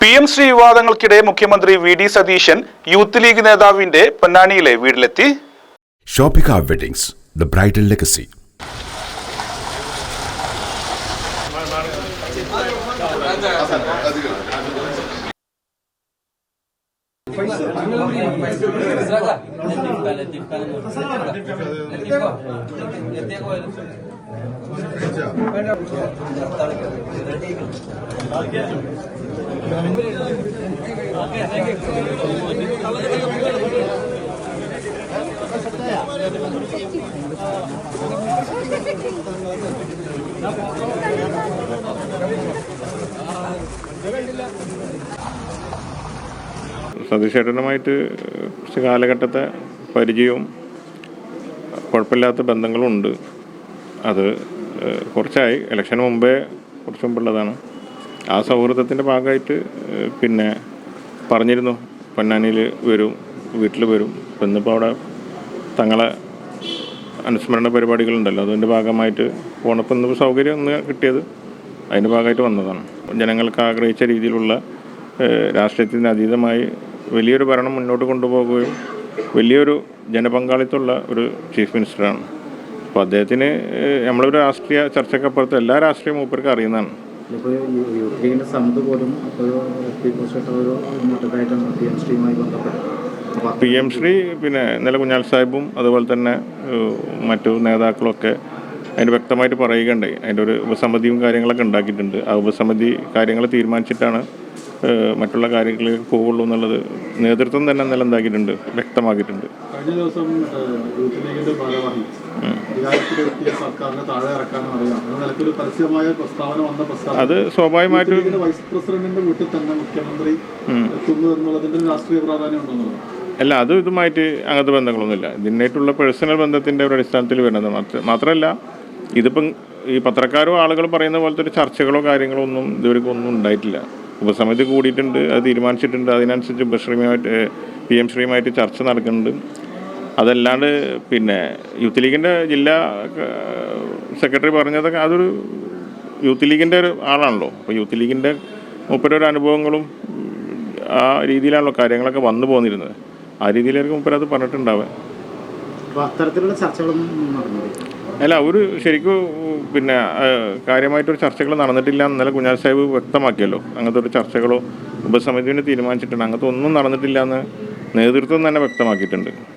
PM Shri വിവാദങ്ങൾക്കിടെ മുഖ്യമന്ത്രി VD Satheesan youth league നേതാവിന്റെ പൊന്നാനിയിലെ വീട്ടിലെത്തി. ഷോപ്പിക വെഡിങ്സ്, ദ ബ്രൈഡൽ ലെഗസി. സതീശേട്ടനുമായിട്ട് കുറച്ച് കാലഘട്ടത്തെ പരിചയവും കുഴപ്പമില്ലാത്ത ബന്ധങ്ങളും ഉണ്ട്. അത് കുറച്ചായി, ഇലക്ഷന് മുമ്പേ കുറച്ച് മുമ്പുള്ളതാണ്. ആ സൗഹൃദത്തിൻ്റെ ഭാഗമായിട്ട് പിന്നെ പറഞ്ഞിരുന്നു പൊന്നാനിയിൽ വരും, വീട്ടിൽ വരും. ഇപ്പം ഇന്നിപ്പോൾ അവിടെ തങ്ങളെ അനുസ്മരണ പരിപാടികളുണ്ടല്ലോ, അതിൻ്റെ ഭാഗമായിട്ട് പോണപ്പോൾ ഇന്നിപ്പോൾ സൗകര്യം ഒന്ന് കിട്ടിയത്, അതിൻ്റെ ഭാഗമായിട്ട് വന്നതാണ്. ജനങ്ങൾക്ക് ആഗ്രഹിച്ച രീതിയിലുള്ള രാഷ്ട്രീയത്തിന് അതീതമായി വലിയൊരു ഭരണം മുന്നോട്ട് കൊണ്ടുപോകുകയും വലിയൊരു ജനപങ്കാളിത്തമുള്ള ഒരു ചീഫ് മിനിസ്റ്ററാണ്. അപ്പോൾ അദ്ദേഹത്തിന് നമ്മളൊരു രാഷ്ട്രീയ ചർച്ചക്കപ്പുറത്ത് എല്ലാ രാഷ്ട്രീയ മൂപ്പർക്ക് അറിയുന്നതാണ്. PM ശ്രീ പിന്നെ ഇന്നലെ കുഞ്ഞാൽ സാഹിബും അതുപോലെ തന്നെ മറ്റു നേതാക്കളൊക്കെ അതിന് വ്യക്തമായിട്ട് പറയുകയുണ്ടായി. അതിൻ്റെ ഒരു ഉപസമിതിയും കാര്യങ്ങളൊക്കെ ഉണ്ടാക്കിയിട്ടുണ്ട്. ആ ഉപസമിതി കാര്യങ്ങൾ തീരുമാനിച്ചിട്ടാണ് മറ്റുള്ള കാര്യങ്ങളിലേക്ക് പോവുള്ളൂ എന്നുള്ളത് നേതൃത്വം തന്നെ ഇന്നലെ എന്താക്കിയിട്ടുണ്ട്, വ്യക്തമാക്കിയിട്ടുണ്ട്. കഴിഞ്ഞ ദിവസം യൂത്ത് ലീഗിന്റെ ഭാഗമായി സർക്കാരിനെ താഴെ ഇറക്കാനും പരസ്യമായ പ്രസ്താവന വന്ന അത് സ്വാഭാവികമായിട്ടും വൈസ് പ്രസിഡന്റിന്റെ വീട്ടിൽ തന്നെ മുഖ്യമന്ത്രി എത്തുന്നു എന്നുള്ളതിന്റെ രാഷ്ട്രീയ പ്രാധാന്യം ഉണ്ടെന്നുള്ളത്. അല്ല, അത് ഇതുമായിട്ട് അങ്ങനത്തെ ബന്ധങ്ങളൊന്നുമില്ല. ഇതിനായിട്ടുള്ള പേഴ്സണൽ ബന്ധത്തിൻ്റെ ഒരു അടിസ്ഥാനത്തിൽ വരുന്നത് മാത്രമല്ല, ഇതിപ്പം ഈ പത്രക്കാരോ ആളുകൾ പറയുന്ന പോലത്തെ ഒരു ചർച്ചകളോ കാര്യങ്ങളോ ഒന്നും ഇതുവരെക്കും ഒന്നും ഉണ്ടായിട്ടില്ല. ഉപസമിതി കൂടിയിട്ടുണ്ട്, അത് തീരുമാനിച്ചിട്ടുണ്ട്. അതിനനുസരിച്ച് PM ശ്രീയുമായിട്ട് ചർച്ച നടക്കുന്നുണ്ട്. അതല്ലാണ്ട് പിന്നെ യൂത്ത് ലീഗിൻ്റെ ജില്ലാ സെക്രട്ടറി പറഞ്ഞതൊക്കെ അതൊരു യൂത്ത് ലീഗിൻ്റെ ഒരു ആളാണല്ലോ. അപ്പോൾ യൂത്ത് ലീഗിൻ്റെ മൂപ്പരൊരു അനുഭവങ്ങളും ആ രീതിയിലാണല്ലോ കാര്യങ്ങളൊക്കെ വന്നു പോന്നിരുന്നത്. ആ രീതിയിലായിരിക്കും മൂപ്പരത് പറഞ്ഞിട്ടുണ്ടാവുക. അത്തരത്തിലുള്ള ചർച്ചകളൊന്നും അല്ല, ഒരു ശരിക്കും പിന്നെ കാര്യമായിട്ടൊരു ചർച്ചകൾ നടന്നിട്ടില്ല എന്നല്ല കുഞ്ഞാൽ സാഹിബ് വ്യക്തമാക്കിയല്ലോ. അങ്ങനത്തെ ഒരു ചർച്ചകളോ ഉപസമിതിനെ തീരുമാനിച്ചിട്ടുണ്ട്, അങ്ങനത്തെ ഒന്നും നടന്നിട്ടില്ല എന്ന് നേതൃത്വം തന്നെ വ്യക്തമാക്കിയിട്ടുണ്ട്.